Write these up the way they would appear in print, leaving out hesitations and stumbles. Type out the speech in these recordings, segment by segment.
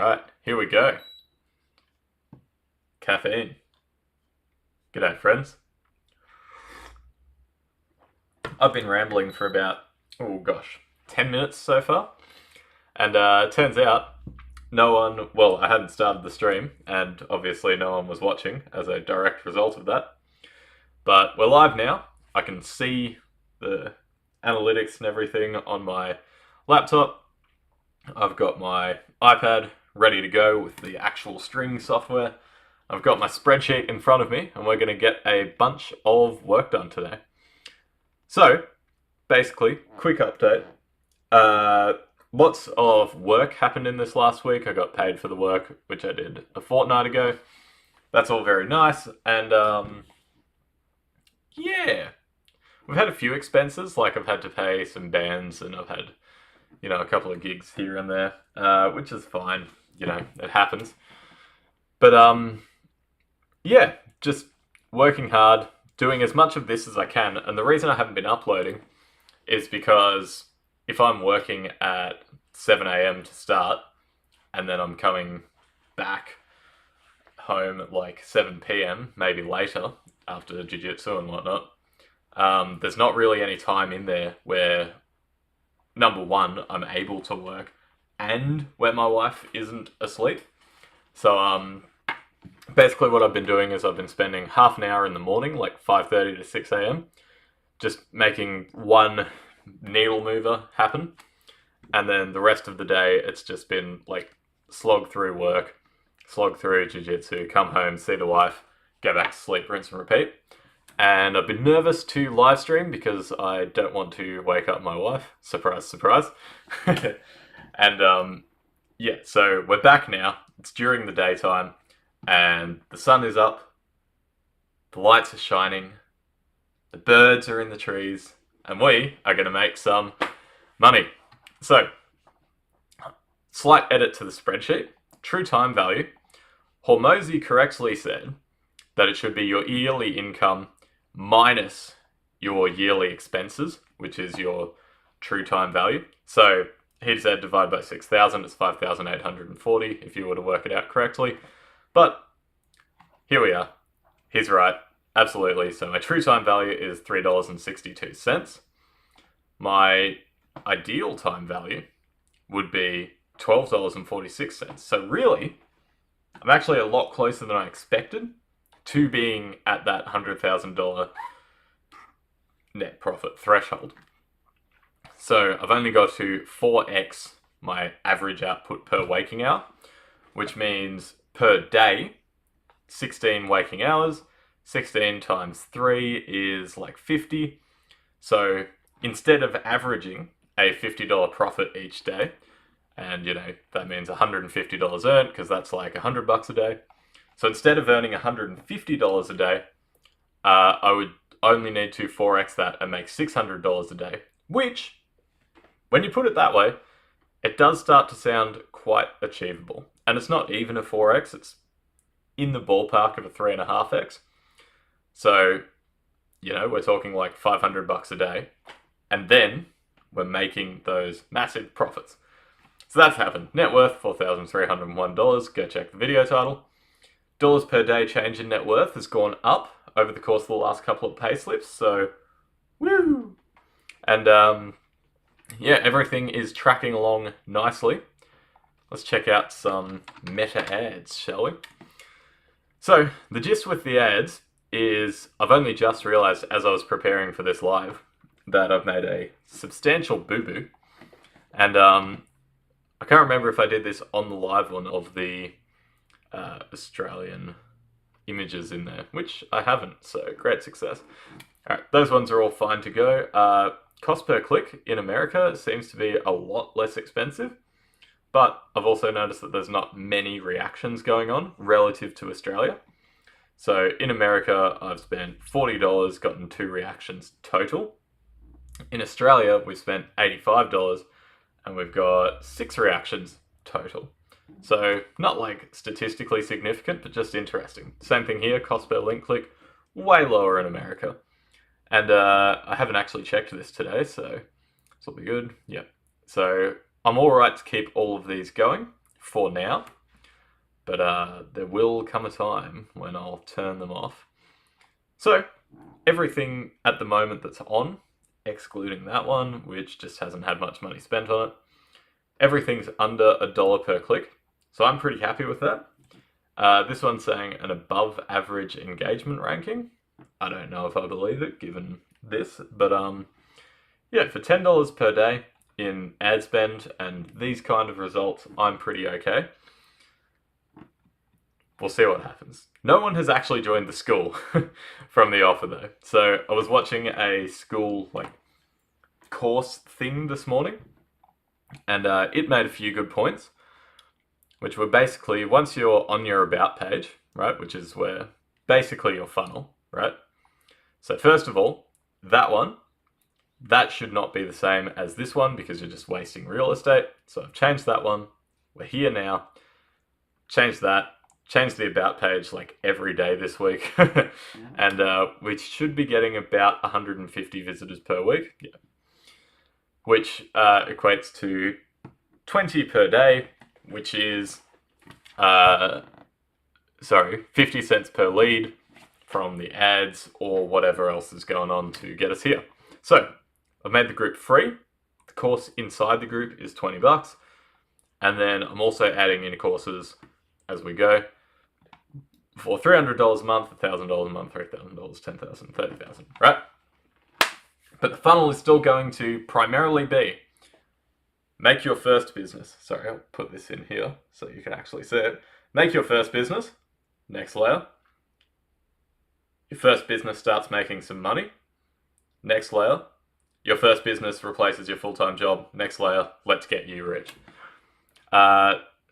Alright, here we go. Caffeine. G'day, friends. I've been rambling for about, 10 minutes so far. And turns out I hadn't started the stream, and obviously no one was watching as a direct result of that. But we're live now. I can see the analytics and everything on my laptop. I've got my iPad ready to go with the actual string software. I've got my spreadsheet in front of me, and we're going to get a bunch of work done today. So, basically, quick update. Lots of work happened in this last week. I got paid for the work, which I did a fortnight ago. That's all very nice. And, yeah. We've had a few expenses, like I've had to pay some bands, and I've had, a couple of gigs here and there, which is fine. It happens. But, yeah, just working hard, doing as much of this as I can. And the reason I haven't been uploading is because if I'm working at 7 a.m. to start, and then I'm coming back home at like 7 p.m., maybe later, after jiu-jitsu and whatnot, there's not really any time in there where, number one, I'm able to work, and where my wife isn't asleep. So, basically what I've been doing is I've been spending half an hour in the morning, like 5:30 to 6 a.m., just making one needle mover happen. And then the rest of the day, it's just been like slog through work, slog through jiu-jitsu, come home, see the wife, go back to sleep, rinse and repeat. And I've been nervous to live stream because I don't want to wake up my wife. Surprise, surprise. And yeah, so we're back now. It's during the daytime. And the sun is up, the lights are shining, the birds are in the trees, and we are going to make some money. So, slight edit to the spreadsheet. True time value. Hormozy correctly said that it should be your yearly income minus your yearly expenses, which is your true time value. So, he said divide by 6,000, it's 5,840 if you were to work it out correctly. But here we are. He's right. Absolutely. So my true time value is $3.62. My ideal time value would be $12.46. So really, I'm actually a lot closer than I expected to being at that $100,000 net profit threshold. So I've only got to 4x my average output per waking hour, which means per day, 16 waking hours. 16 times 3 is like 50. So instead of averaging a $50 profit each day, and that means $150 earned because that's like $100 a day. So instead of earning $150 a day, I would only need to 4x that and make $600 a day, which, when you put it that way, it does start to sound quite achievable. And it's not even a 4x, it's in the ballpark of a 3.5x. So, we're talking like $500 a day. And then we're making those massive profits. So that's happened. Net worth, $4,301. Go check the video title. Dollars per day change in net worth has gone up over the course of the last couple of pay slips. So, woo! And, yeah, everything is tracking along nicely. Let's check out some meta ads, shall we? So, the gist with the ads is I've only just realized as I was preparing for this live that I've made a substantial boo-boo. And I can't remember if I did this on the live one of the Australian images in there, which I haven't, so great success. Alright, those ones are all fine to go. Cost per click in America seems to be a lot less expensive. But I've also noticed that there's not many reactions going on relative to Australia. So in America, I've spent $40, gotten 2 reactions total. In Australia, we've spent $85 and we've got 6 reactions total. So not like statistically significant, but just interesting. Same thing here, cost per link click, way lower in America. And I haven't actually checked this today, so this will be good. Yep. So I'm all right to keep all of these going for now, but there will come a time when I'll turn them off. So everything at the moment that's on, excluding that one, which just hasn't had much money spent on it, everything's under $1 per click. So I'm pretty happy with that. This one's saying an above average engagement ranking. I don't know if I believe it given this, but yeah, for $10 per day in ad spend and these kind of results, I'm pretty okay. We'll see what happens. No one has actually joined the school from the offer though. So I was watching a school course thing this morning, and it made a few good points, which were basically once you're on your about page, right, which is where basically your funnel, right? So first of all, that should not be the same as this one because you're just wasting real estate. So I've changed that one. We're here now. Change that. Change the about page like every day this week. And we should be getting about 150 visitors per week. Yeah. Which equates to 20 per day, which is 50 cents per lead from the ads or whatever else is going on to get us here. So I've made the group free. The course inside the group is $20. And then I'm also adding in courses as we go for $300 a month, $1,000 a month, $3,000, $10,000, $30,000, right? But the funnel is still going to primarily be make your first business. Sorry, I'll put this in here so you can actually see it. Make your first business. Next layer. Your first business starts making some money. Next layer. Your first business replaces your full-time job. Next layer. Let's get you rich.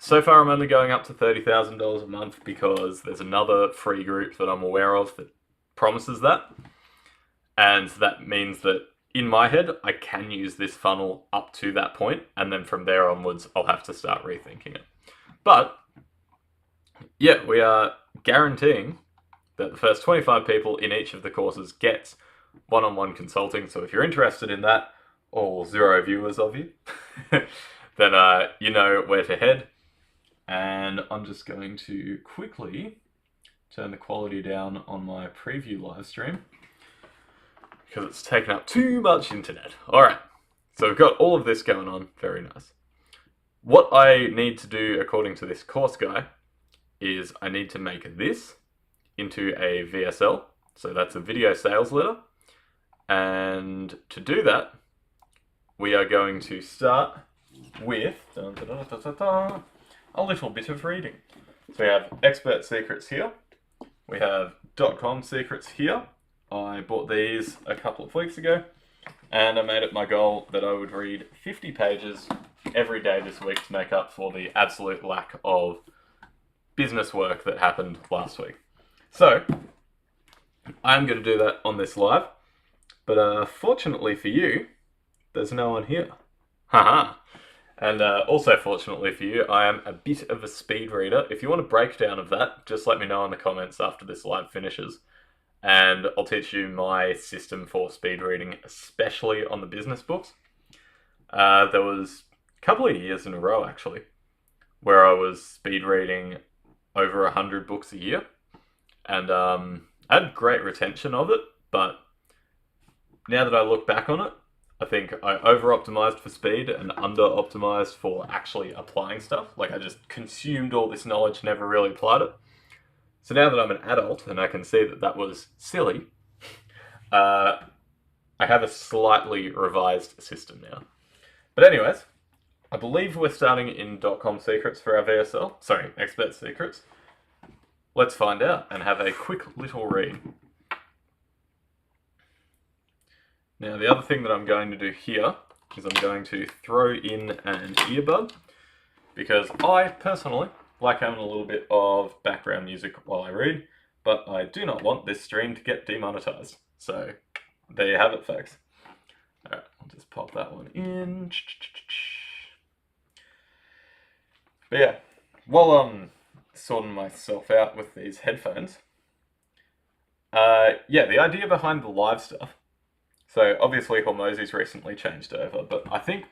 So far, I'm only going up to $30,000 a month because there's another free group that I'm aware of that promises that. And that means that in my head, I can use this funnel up to that point, and then from there onwards, I'll have to start rethinking it. But yeah, we are guaranteeing that the first 25 people in each of the courses gets one-on-one consulting. So if you're interested in that, all 0 viewers of you, then you know where to head. And I'm just going to quickly turn the quality down on my preview live stream because it's taken up too much internet. All right, so we've got all of this going on. Very nice. What I need to do, according to this course guy, is I need to make this into a VSL. So that's a video sales letter. And to do that, we are going to start with a little bit of reading. So we have expert secrets here. We have .com secrets here. I bought these a couple of weeks ago, and I made it my goal that I would read 50 pages every day this week to make up for the absolute lack of business work that happened last week. So I'm going to do that on this live, but fortunately for you, there's no one here. Haha. And also fortunately for you, I am a bit of a speed reader. If you want a breakdown of that, just let me know in the comments after this live finishes. And I'll teach you my system for speed reading, especially on the business books. There was a couple of years in a row, actually, where I was speed reading over 100 books a year. And I had great retention of it, but now that I look back on it, I think I over-optimized for speed and under-optimized for actually applying stuff. Like, I just consumed all this knowledge, never really applied it. So now that I'm an adult and I can see that that was silly, I have a slightly revised system now. But anyways, I believe we're starting in .com secrets for our VSL. Sorry, expert secrets. Let's find out and have a quick little read. Now, the other thing that I'm going to do here is I'm going to throw in an earbud because I personally like having a little bit of background music while I read, but I do not want this stream to get demonetized. So there you have it, folks. All right, I'll just pop that one in. But yeah, while I'm sorting myself out with these headphones, yeah, the idea behind the live stuff. So obviously Hormozi's recently changed over, but I think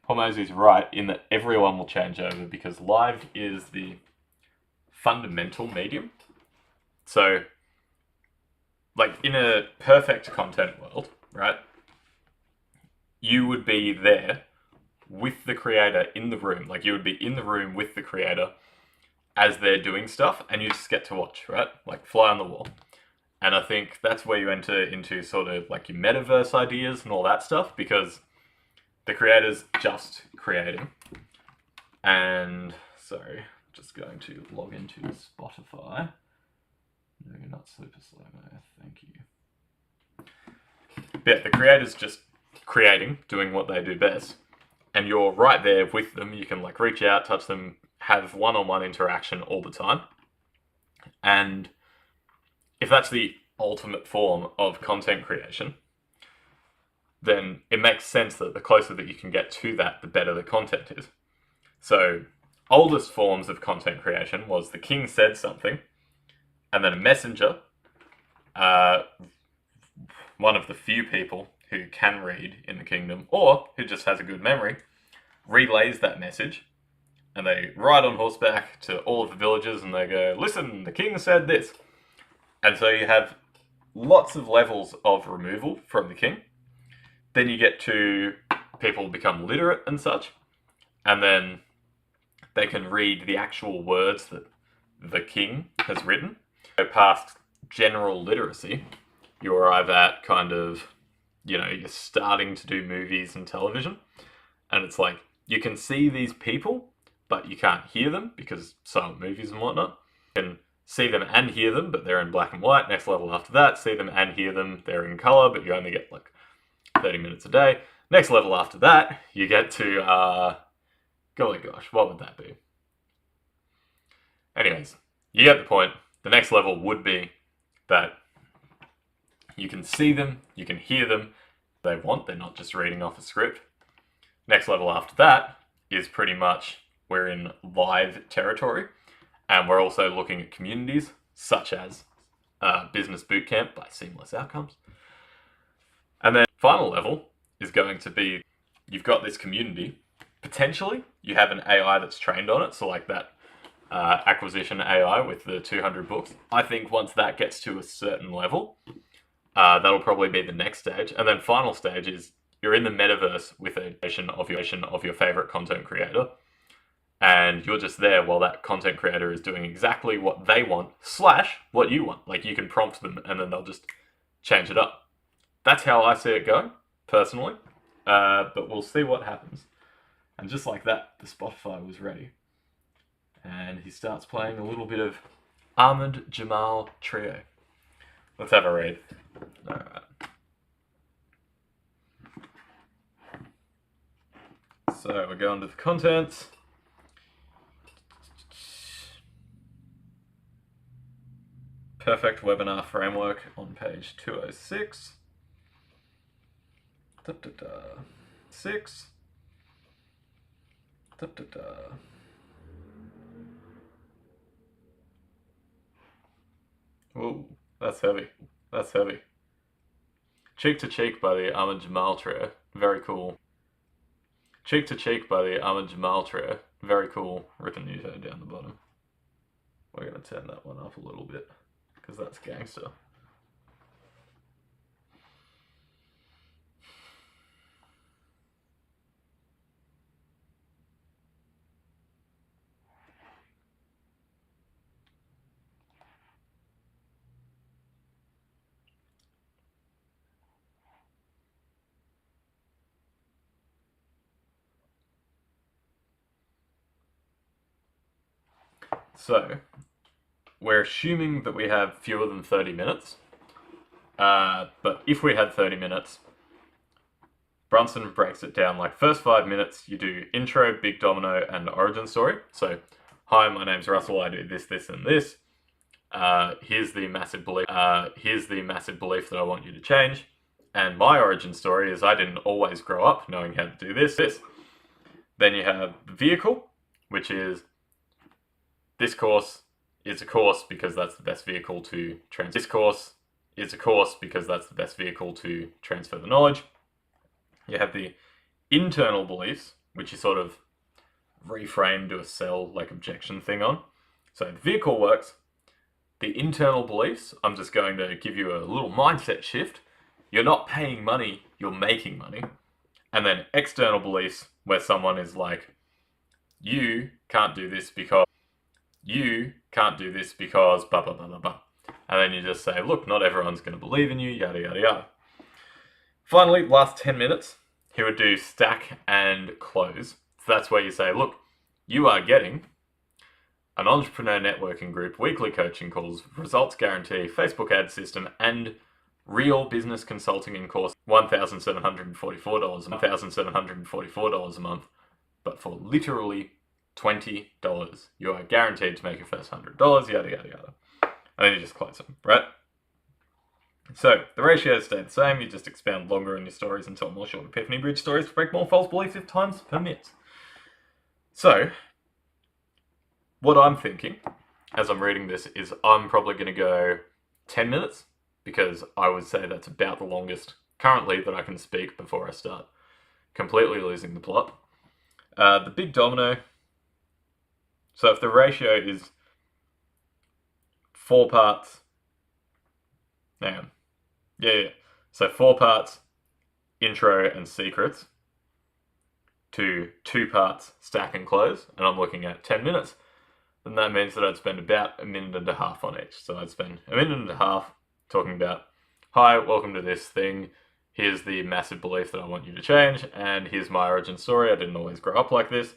Hormozy's right in that everyone will change over because live is the fundamental medium. So, like in a perfect content world, right? You would be there with the creator in the room. Like you would be in the room with the creator as they're doing stuff, and you just get to watch, right? Like fly on the wall. And I think that's where you enter into sort of like your metaverse ideas and all that stuff, because the creator's just creating. And sorry, just going to log into Spotify. No, you're not super slow, man. Thank you. Yeah, the creator's just creating, doing what they do best. And you're right there with them. You can like reach out, touch them, have one-on-one interaction all the time. And if that's the ultimate form of content creation, then it makes sense that the closer that you can get to that, the better the content is. So, oldest forms of content creation was the king said something, and then a messenger, one of the few people who can read in the kingdom, or who just has a good memory, relays that message, and they ride on horseback to all of the villages and they go, listen, the king said this. And so you have lots of levels of removal from the king. Then you get to people become literate and such, and then they can read the actual words that the king has written. So past general literacy, you arrive at kind of, you're starting to do movies and television, and it's like, you can see these people, but you can't hear them because silent movies and whatnot. You can see them and hear them, but they're in black and white. Next level after that, see them and hear them, they're in color, but you only get like 30 minutes a day. Next level after that, you get to, golly gosh, what would that be? Anyways, you get the point. The next level would be that you can see them, you can hear them, they want, they're not just reading off a script. Next level after that is pretty much we're in live territory, and we're also looking at communities such as Business Bootcamp by Seamless Outcomes. And then final level is going to be, you've got this community, potentially you have an AI that's trained on it, so like that acquisition AI with the 200 books. I think once that gets to a certain level, that'll probably be the next stage. And then final stage is you're in the metaverse with a nation of your favorite content creator, and you're just there while that content creator is doing exactly what they want / what you want. Like you can prompt them and then they'll just change it up. That's how I see it going, personally. But we'll see what happens. And just like that, the Spotify was ready. And he starts playing a little bit of Ahmed Jamal Trio. Let's have a read. Alright. So we're going to the contents. Perfect webinar framework on page 206. 6. Ooh, that's heavy. That's heavy. Cheek to Cheek by the Ahmed Jamal Trio. Very cool. Cheek to Cheek by the Ahmed Jamal Trio. Very cool. Written Uto down the bottom. We're going to turn that one up a little bit, because that's gangster. So, we're assuming that we have fewer than 30 minutes. But if we had 30 minutes, Brunson breaks it down like first 5 minutes, you do intro, big domino, and origin story. So, hi, my name's Russell, I do this, this, and this. Here's the massive belief. Here's the massive belief that I want you to change. And my origin story is I didn't always grow up knowing how to do this. Then you have the vehicle, which is this course is a course because that's the best vehicle to transfer. This course is a course because that's the best vehicle to transfer the knowledge. You have the internal beliefs, which you sort of reframe to a sell like objection thing on. So the vehicle works. The internal beliefs, I'm just going to give you a little mindset shift. You're not paying money, you're making money. And then external beliefs, where someone is like, you can't do this because blah, blah, blah, blah, blah. And then you just say, look, not everyone's going to believe in you, yada, yada, yada. Finally, last 10 minutes, he would do stack and close. So that's where you say, look, you are getting an entrepreneur networking group, weekly coaching calls, results guarantee, Facebook ad system, and real business consulting in course, $1,744 a month, but for literally $20, you are guaranteed to make your first $100, yada, yada, yada. And then you just close them, right? So the ratios stay the same, you just expound longer in your stories and tell more short epiphany bridge stories to break more false beliefs 50 times per minute. So, what I'm thinking, as I'm reading this, is I'm probably going to go 10 minutes, because I would say that's about the longest currently that I can speak before I start completely losing the plot. The big domino, so if the ratio is 4 parts, hang on, so 4 parts intro and secrets to 2 parts stack and close, and I'm looking at 10 minutes, then that means that I'd spend about a minute and a half on each. So I'd spend a minute and a half talking about, hi, welcome to this thing, here's the massive belief that I want you to change, and here's my origin story, I didn't always grow up like this.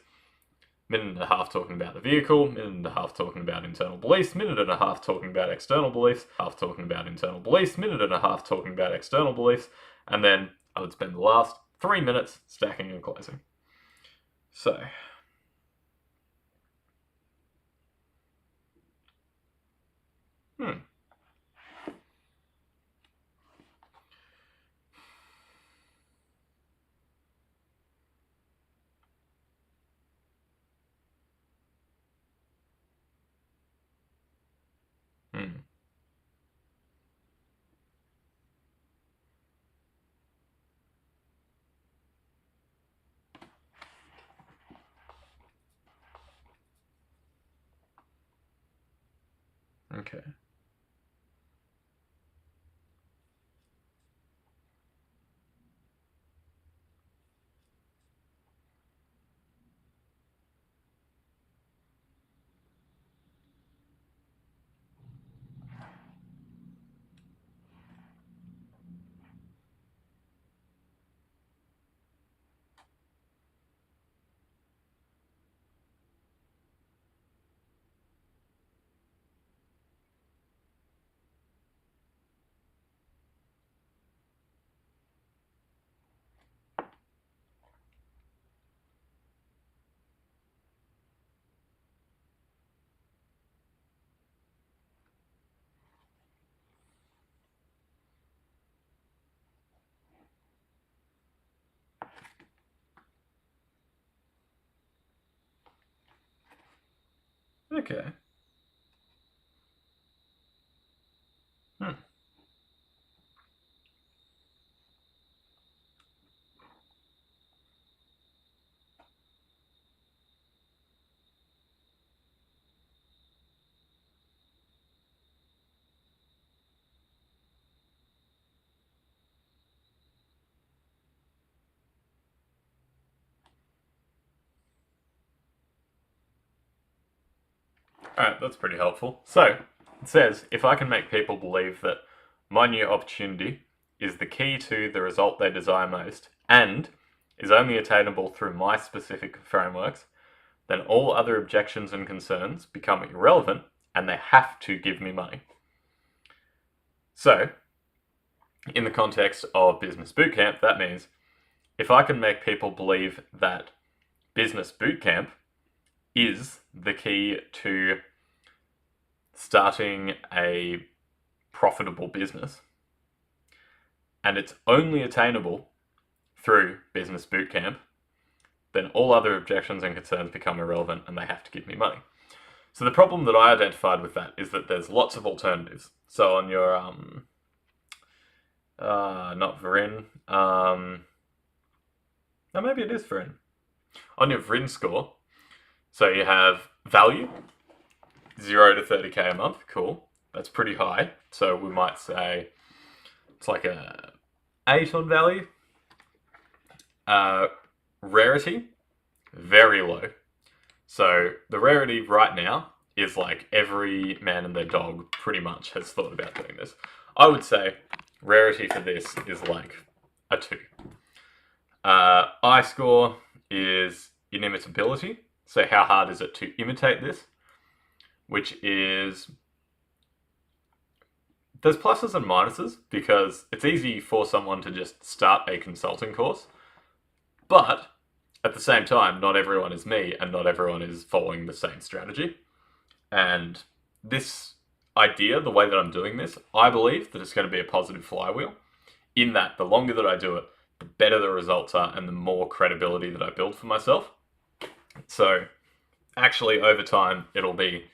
Minute and a half talking about the vehicle, minute and a half talking about internal beliefs, minute and a half talking about external beliefs, half talking about internal beliefs, minute and a half talking about external beliefs, and then I would spend the last 3 minutes stacking and closing. So, Okay. Okay. Alright, that's pretty helpful. So, it says, if I can make people believe that my new opportunity is the key to the result they desire most, and is only attainable through my specific frameworks, then all other objections and concerns become irrelevant, and they have to give me money. So, in the context of Business Bootcamp, that means if I can make people believe that Business Bootcamp is the key to starting a profitable business, and it's only attainable through Business Bootcamp, then all other objections and concerns become irrelevant and they have to give me money. So the problem that I identified with that is that there's lots of alternatives. So on your, not Verin, no, maybe it is Verin. On your VRIN score, so you have value, 0 to 30k a month. Cool. That's pretty high. So we might say it's like a 8 on value. Rarity, very low. So the rarity right now is like every man and their dog pretty much has thought about doing this. I would say rarity for this is like a 2. I score is inimitability. So how hard is it to imitate this? Which is, there's pluses and minuses because it's easy for someone to just start a consulting course. But at the same time, not everyone is me and not everyone is following the same strategy. And this idea, the way that I'm doing this, I believe that it's going to be a positive flywheel in that the longer that I do it, the better the results are and the more credibility that I build for myself. So actually over time, it'll be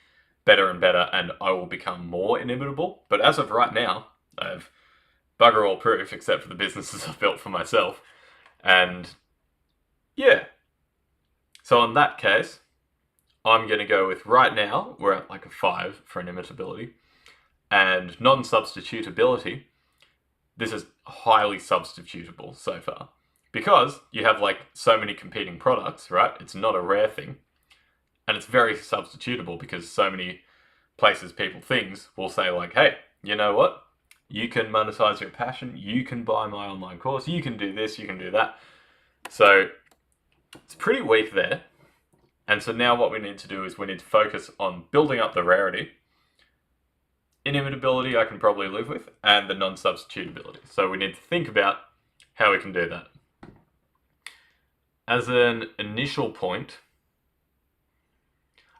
better and better and I will become more inimitable. But as of right now, I have bugger all proof except for the businesses I've built for myself. And yeah. So in that case, I'm going to go with right now, we're at like a 5 for inimitability. And non-substitutability, this is highly substitutable so far. Because you have like so many competing products, right? It's not a rare thing. And it's very substitutable because so many places, people, things will say like, hey, you know what? You can monetize your passion. You can buy my online course. You can do this. You can do that. So it's pretty weak there. And so now what we need to do is we need to focus on building up the rarity. Inimitability I can probably live with, and the non-substitutability. So we need to think about how we can do that. As an initial point,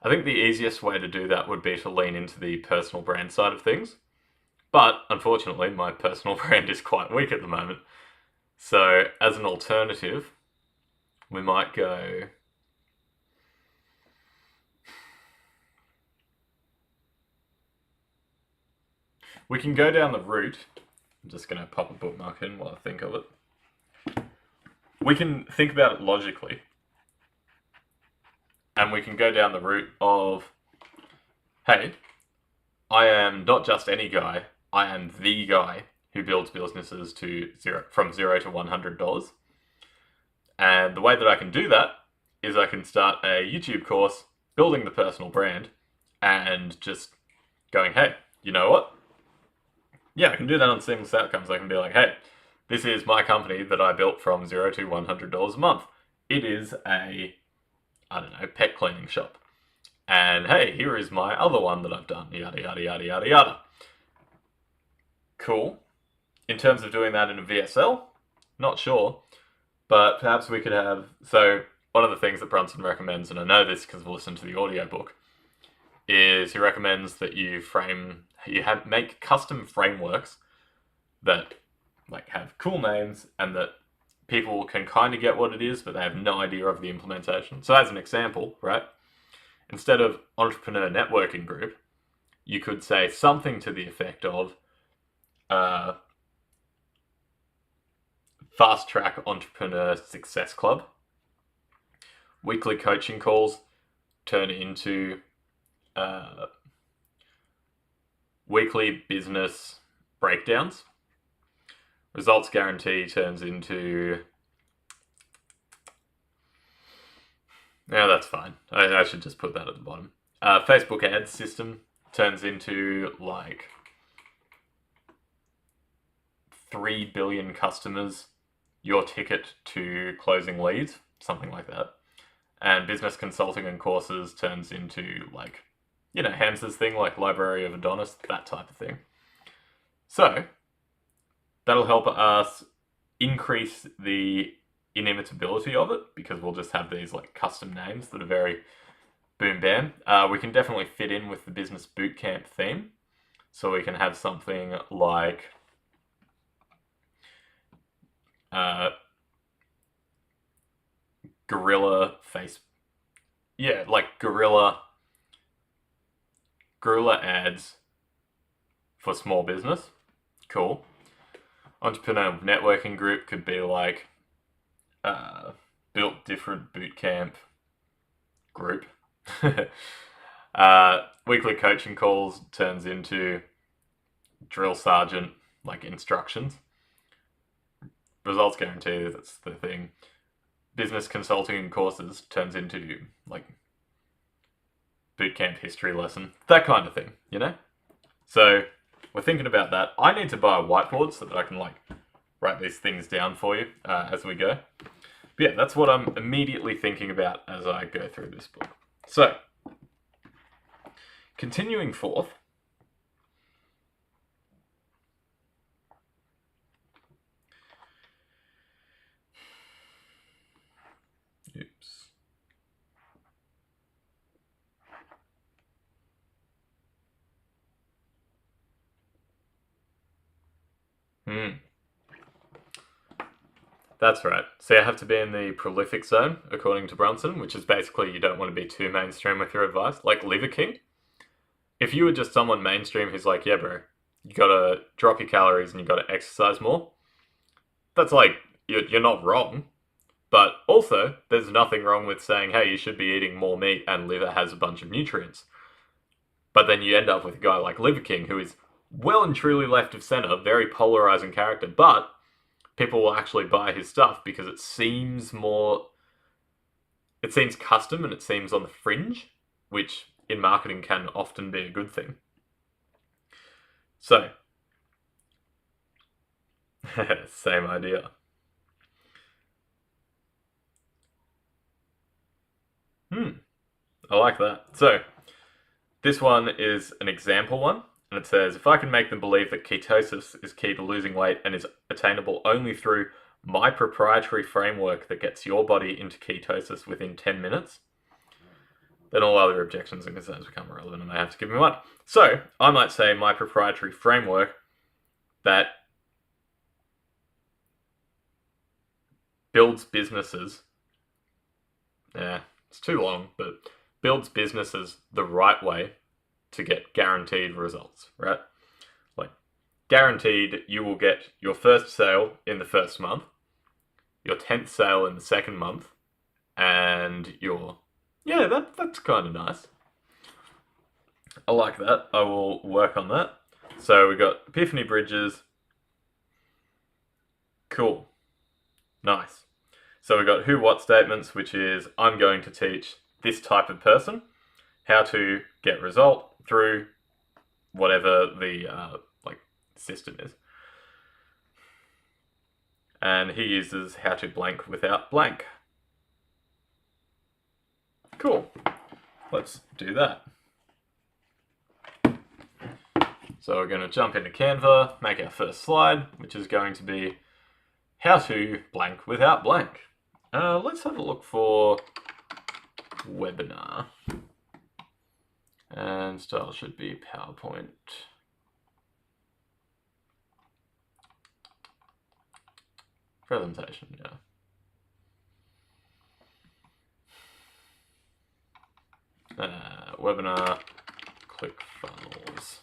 I think the easiest way to do that would be to lean into the personal brand side of things. But unfortunately, my personal brand is quite weak at the moment. So as an alternative, we might go... We can go down the route. I'm just going to pop a bookmark in while I think of it. We can think about it logically. And we can go down the route of, hey, I am not just any guy, I am the guy who builds businesses from $0 to $100. And the way that I can do that is I can start a YouTube course, building the personal brand, and just going, hey, you know what? Yeah, I can do that on Seamless Outcomes. I can be like, hey, this is my company that I built from $0 to $100 a month. It is a, I don't know, pet cleaning shop. And hey, here is my other one that I've done. Yada, yada, yada, yada, yada. Cool. In terms of doing that in a VSL, not sure. But perhaps we could have... So one of the things that Brunson recommends, and I know this because I've listened to the audiobook, is he recommends that you make custom frameworks that like have cool names and that people can kind of get what it is, but they have no idea of the implementation. So as an example, right, instead of entrepreneur networking group, you could say something to the effect of fast track entrepreneur success club. Weekly coaching calls turn into weekly business breakdowns. Results guarantee turns into... Yeah, that's fine. I should just put that at the bottom. Facebook ads system turns into like 3 billion customers, your ticket to closing leads, something like that. And business consulting and courses turns into like, you know, Hamza's thing, like Library of Adonis, that type of thing. So that'll help us increase the inimitability of it because we'll just have these like custom names that are very boom bam. We can definitely fit in with the business bootcamp theme. So we can have something like guerrilla ads for small business. Cool. Entrepreneur networking group could be like built different boot camp group. Weekly coaching calls turns into drill sergeant like instructions. Results guarantee, that's the thing. Business consulting and courses turns into like boot camp history lesson, that kind of thing, you know? So we're thinking about that. I need to buy a whiteboard so that I can like write these things down for you as we go. But yeah, that's what I'm immediately thinking about as I go through this book. So, continuing forth. Oops. That's right. So you have to be in the prolific zone, according to Brunson, which is basically you don't want to be too mainstream with your advice. Like Liver King. If you were just someone mainstream who's like, yeah, bro, you gotta drop your calories and you gotta exercise more, that's like, you're not wrong. But also, there's nothing wrong with saying, hey, you should be eating more meat and liver has a bunch of nutrients. But then you end up with a guy like Liver King, who is well and truly left of center, very polarizing character, but people will actually buy his stuff because it seems custom and it seems on the fringe, which in marketing can often be a good thing. So, same idea. I like that. So, this one is an example one, and it says, if I can make them believe that ketosis is key to losing weight and is attainable only through my proprietary framework that gets your body into ketosis within 10 minutes, then all other objections and concerns become irrelevant and they have to give me one. So, I might say my proprietary framework that builds businesses. It's too long, but builds businesses the right way to get guaranteed results, right? Like, guaranteed you will get your first sale in the first month, your 10th sale in the second month, and that's kind of nice. I like that. I will work on that. So we got Epiphany Bridges. Cool. Nice. So we got who, what statements, which is I'm going to teach this type of person how to get result through whatever the system is. And he uses how to blank without blank. Cool. Let's do that. So we're going to jump into Canva, make our first slide, which is going to be how to blank without blank. Let's have a look for webinar. And style should be PowerPoint. Presentation, webinar, ClickFunnels,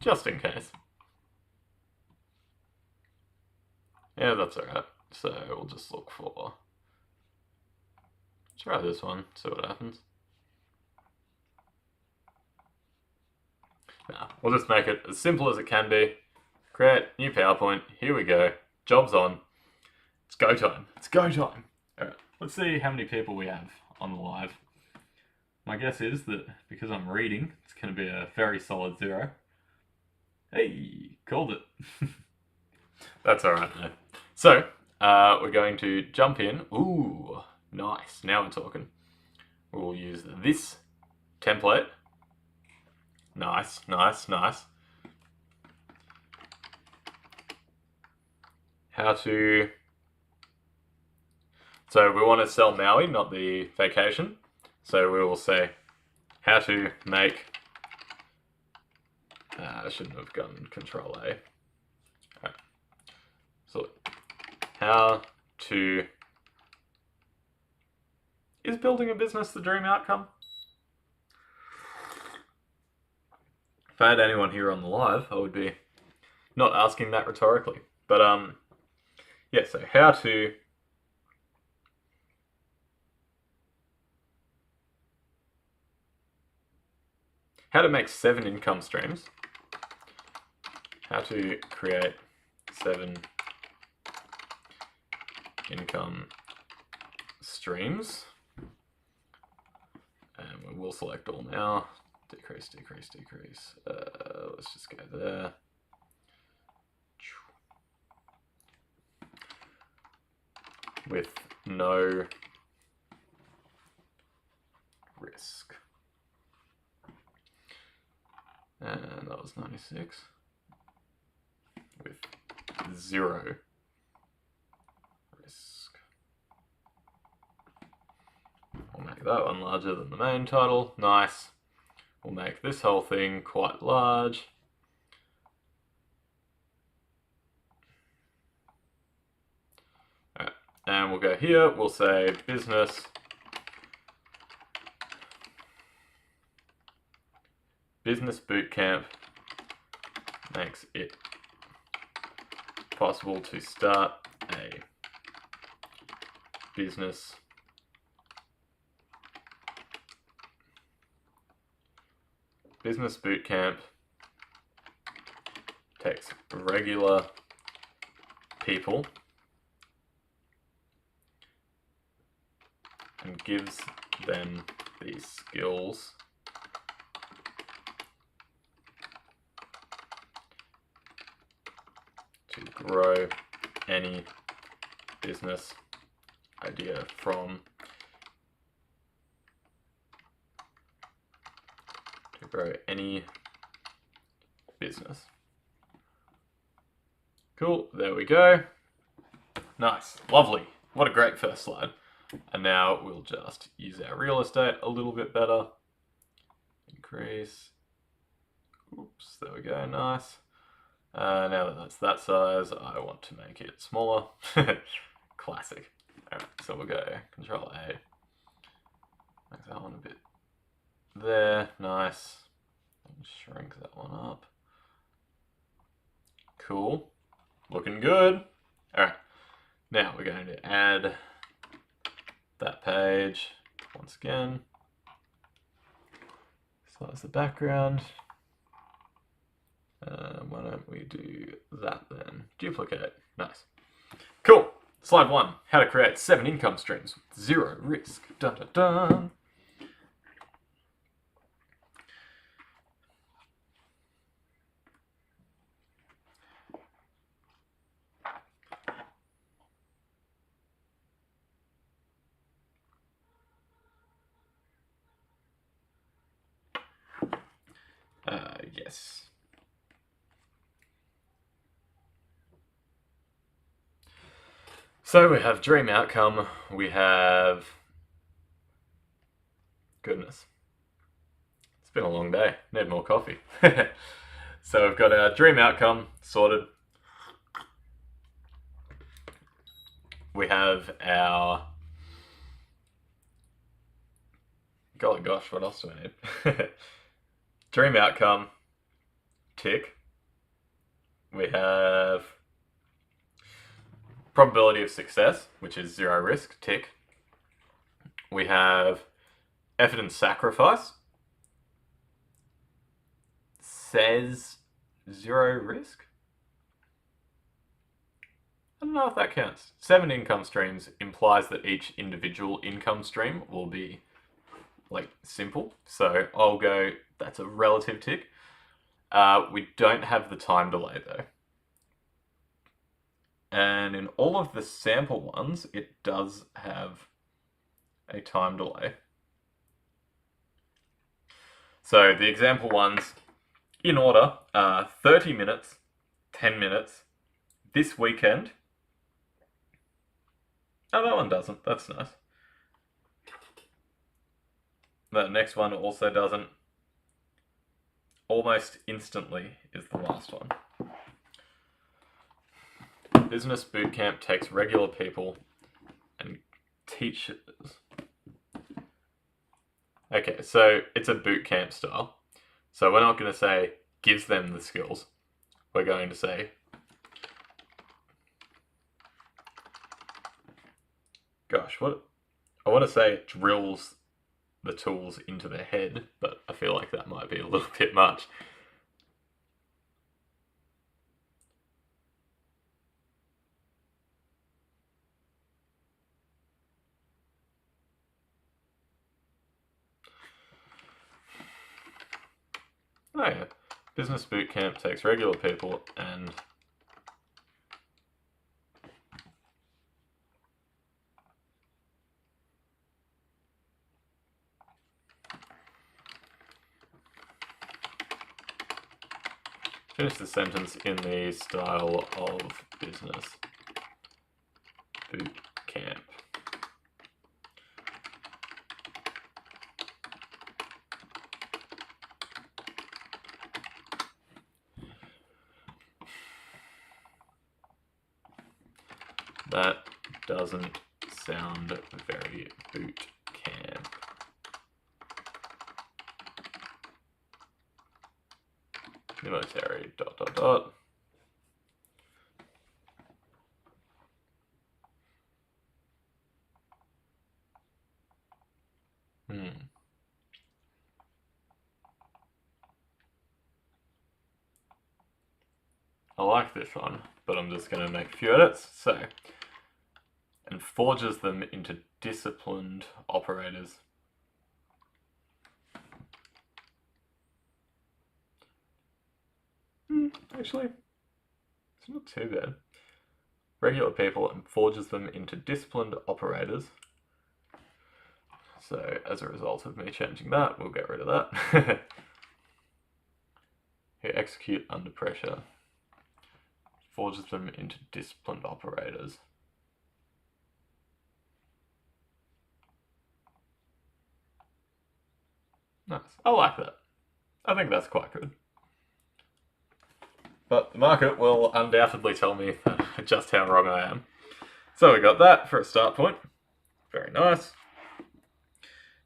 just in case. Yeah, that's alright. So we'll just look for, try this one, see what happens. Nah, we'll just make it as simple as it can be. Create new PowerPoint, here we go, job's on. It's go time. It's go time. Alright, let's see how many people we have on the live. My guess is that because I'm reading, it's going to be a very solid 0. Hey, called it. That's alright though. So, we're going to jump in. Ooh, nice. Now we're talking. We'll use this template. Nice, nice, nice. How to... So we want to sell Maui, not the vacation. So we will say how to make... I shouldn't have gone Control A. Right. So how to... Is building a business the dream outcome? If I had anyone here on the live, I would be not asking that rhetorically. But yeah, so how to how to make 7 income streams. How to create 7 income streams. And we will select all now. Decrease, decrease, decrease. Let's just go there. With no risk. And that was 96. With 0 risk. We'll make that one larger than the main title. Nice. We'll make this whole thing quite large. Alright, and we'll go here, we'll say business bootcamp makes it possible to start a business bootcamp takes regular people and gives them these skills to grow any business idea from. Grow any business. Cool, there we go. Nice, lovely. What a great first slide. And now we'll just use our real estate a little bit better. Increase. Oops, there we go, nice. Now that that's that size, I want to make it smaller. Classic. Alright, so we'll go Control A. Make that one a bit there, nice. And shrink that one up. Cool. Looking good. Alright. Now we're going to add that page once again. Size the background. Why don't we do that then? Duplicate. Nice. Cool. Slide 1. How to create 7 income streams with 0 risk. Dun dun dun. Yes. So we have dream outcome, we have... Goodness. It's been a long day, need more coffee. So we've got our dream outcome sorted. We have our... Golly gosh, what else do I need? Dream outcome, tick. We have probability of success, which is 0 risk, tick. We have effort and sacrifice, says 0 risk. I don't know if that counts. 7 income streams implies that each individual income stream will be like simple. So I'll go, that's a relative tick. We don't have the time delay though. And in all of the sample ones, it does have a time delay. So the example ones, in order, 30 minutes, 10 minutes, this weekend. Oh, that one doesn't. That's nice. The next one also doesn't. Almost instantly is the last one. Business bootcamp takes regular people and teaches. Okay, so it's a bootcamp style. So we're not going to say gives them the skills. We're going to say gosh, what I want to say drills the tools into their head, but I feel like that might be a little bit much. Oh yeah, business boot camp takes regular people and finish the sentence in the style of business boot camp. That doesn't sound very boot camp. Military ... I like this one, but I'm just going to make a few edits. So, and forges them into disciplined operators. Actually, it's not too bad. Regular people and forges them into disciplined operators. So, as a result of me changing that, we'll get rid of that. Who execute under pressure. Forges them into disciplined operators. Nice. I like that. I think that's quite good. But the market will undoubtedly tell me just how wrong I am. So we got that for a start point. Very nice.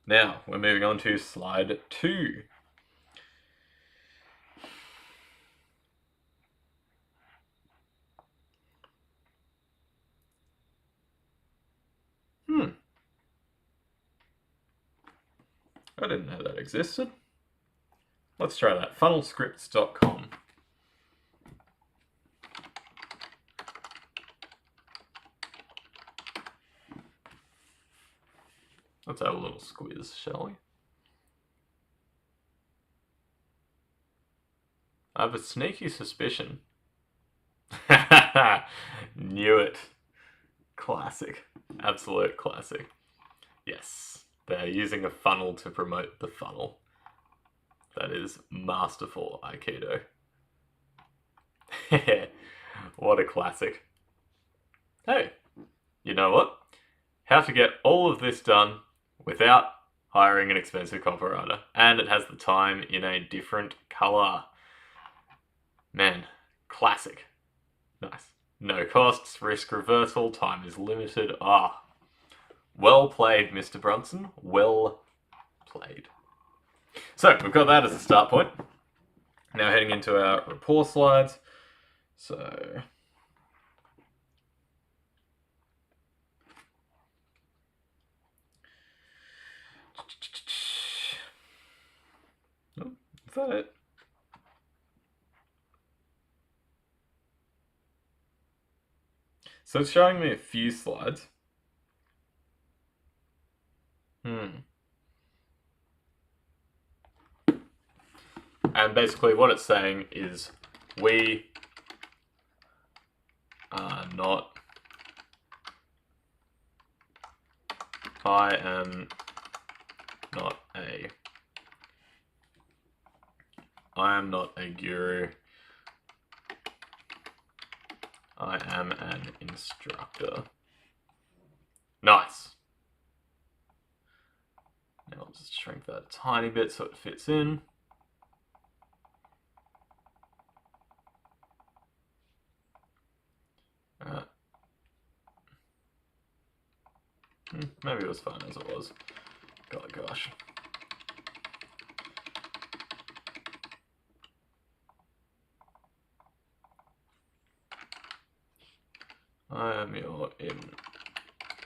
Now, we're moving on to slide 2. I didn't know that existed. Let's try that. Funnelscripts.com. Let's have a little squiz, shall we? I have a sneaky suspicion. Knew it. Classic. Absolute classic. Yes. They're using a funnel to promote the funnel. That is masterful Aikido. What a classic. Hey, you know what? How to get all of this done without hiring an expensive copywriter. And it has the time in a different color. Man, classic. Nice. No costs, risk reversal, time is limited. Well played, Mr. Brunson. Well played. So, we've got that as a start point. Now heading into our rapport slides. So, is that it? So it's showing me a few slides. And basically what it's saying is we are not... I am not a guru. I am an instructor. Nice. Now I'll just shrink that a tiny bit so it fits in. Maybe it was fine as it was. God, gosh. I am your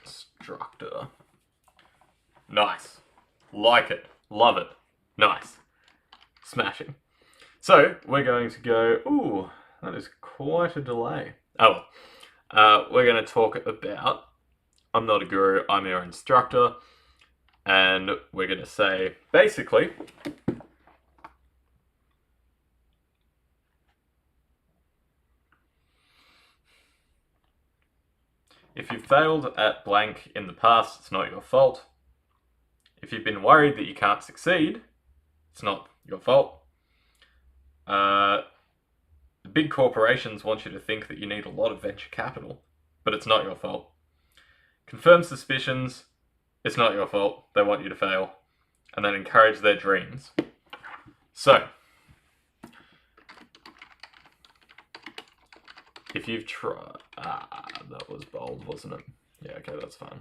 instructor. Nice. Like it. Love it. Nice. Smashing. So, we're going to go... Ooh, that is quite a delay. Oh, we're going to talk about... I'm not a guru, I'm your instructor. And we're going to say, basically... If you've failed at blank in the past, it's not your fault. If you've been worried that you can't succeed, it's not your fault. Big corporations want you to think that you need a lot of venture capital, but it's not your fault. Confirm suspicions, it's not your fault. They want you to fail. And then encourage their dreams. So, if you've tried... that was bold, wasn't it? Yeah, okay, that's fine.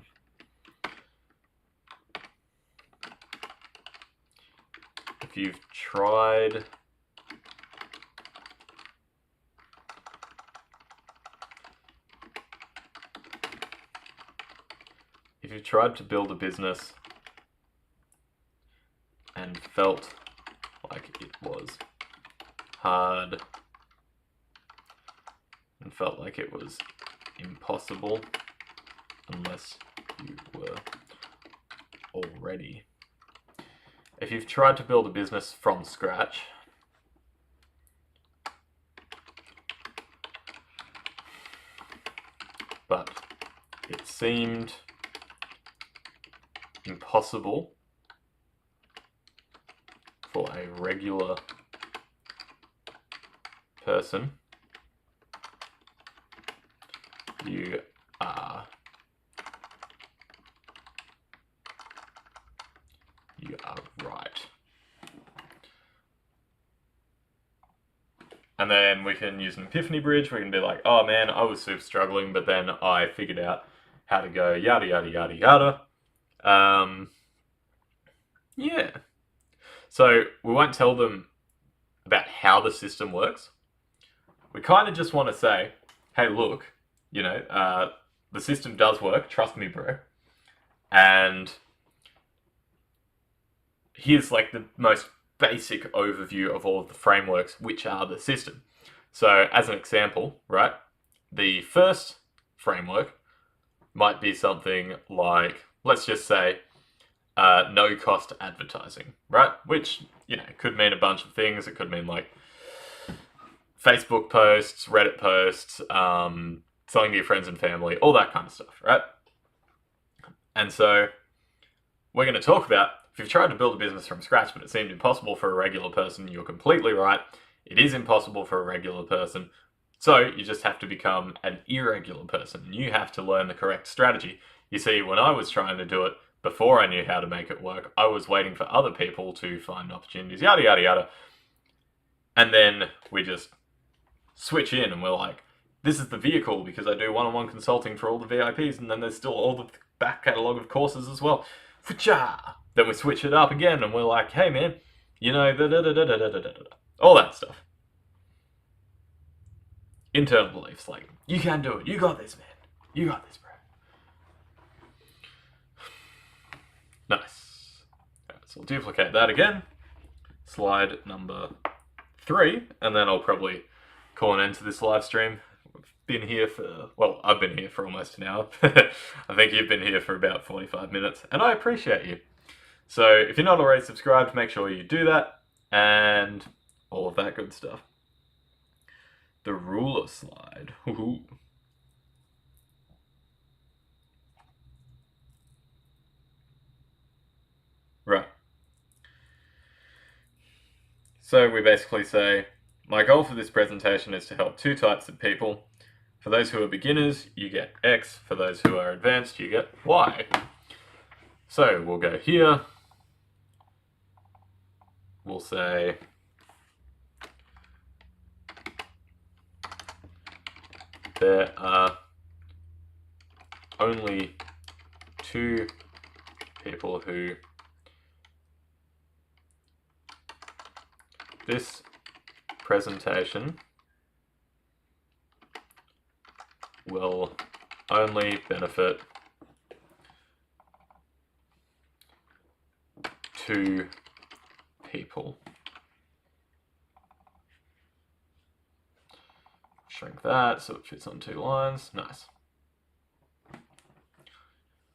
If you've tried... If you've tried to build a business and felt like it was hard and felt like it was impossible unless you were already. If you've tried to build a business from scratch but it seemed impossible for a regular person, you are right. And then we can use an epiphany bridge. We can be like, oh man, I was super struggling, but then I figured out how to go yada yada yada yada. Yeah. So we won't tell them about how the system works. We kind of just want to say, hey, look, you know, the system does work. Trust me, bro. And here's like the most basic overview of all of the frameworks, which are the system. So as an example, right, the first framework might be something like, let's just say, no cost advertising, right? Which, you know, could mean a bunch of things. It could mean like Facebook posts, Reddit posts, selling to your friends and family, all that kind of stuff, right? And so we're going to talk about, if you've tried to build a business from scratch but it seemed impossible for a regular person, you're completely right. It is impossible for a regular person. So you just have to become an irregular person. You have to learn the correct strategy. You see, when I was trying to do it, before I knew how to make it work, I was waiting for other people to find opportunities, yada, yada, yada. And then we just switch in and we're like, this is the vehicle because I do one-on-one consulting for all the VIPs, and then there's still all the back catalogue of courses as well. Then we switch it up again and we're like, hey man, you know, all that stuff. Internal beliefs, like, you can do it, you got this, man. You got this, bro. Nice. Right, so we'll duplicate that again. Slide number 3, and then I'll probably call an end to this live stream. We've been here for, well, I've been here for almost an hour. I think you've been here for about 45 minutes, and I appreciate you. So if you're not already subscribed, make sure you do that, and all of that good stuff. The ruler slide. Woohoo. Right. So we basically say, my goal for this presentation is to help 2 types of people. For those who are beginners, you get X. For those who are advanced, you get Y. So we'll go here. We'll say, there are only 2 people who this presentation will only benefit 2 people. Shrink that so it fits on 2 lines. Nice.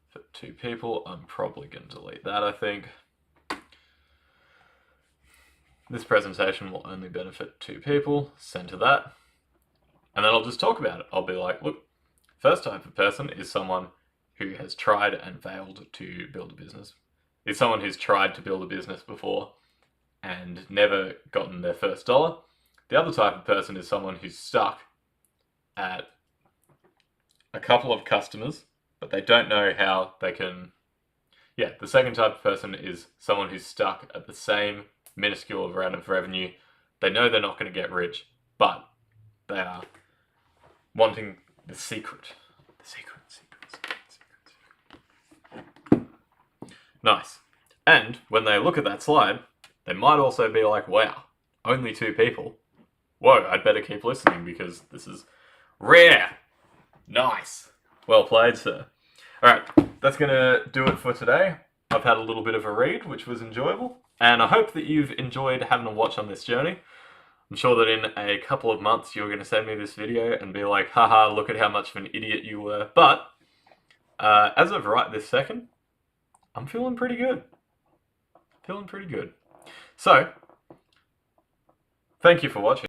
For 2 people, I'm probably going to delete that, I think. This presentation will only benefit 2 people. Center that. And then I'll just talk about it. I'll be like, look, first type of person is someone who has tried and failed to build a business. It's someone who's tried to build a business before and never gotten their first dollar. The other type of person is someone who's stuck at a couple of customers, but they don't know how they can... Yeah, the second type of person is someone who's stuck at the same minuscule amount of revenue. They know they're not going to get rich, but they are wanting the secret. The secret. Nice. And when they look at that slide, they might also be like, wow, only 2 people. Whoa, I'd better keep listening because this is rare. Nice. Well played, sir. Alright, that's going to do it for today. I've had a little bit of a read, which was enjoyable. And I hope that you've enjoyed having a watch on this journey. I'm sure that in a couple of months you're going to send me this video and be like, haha, look at how much of an idiot you were. But as of right this second, I'm feeling pretty good. So, thank you for watching.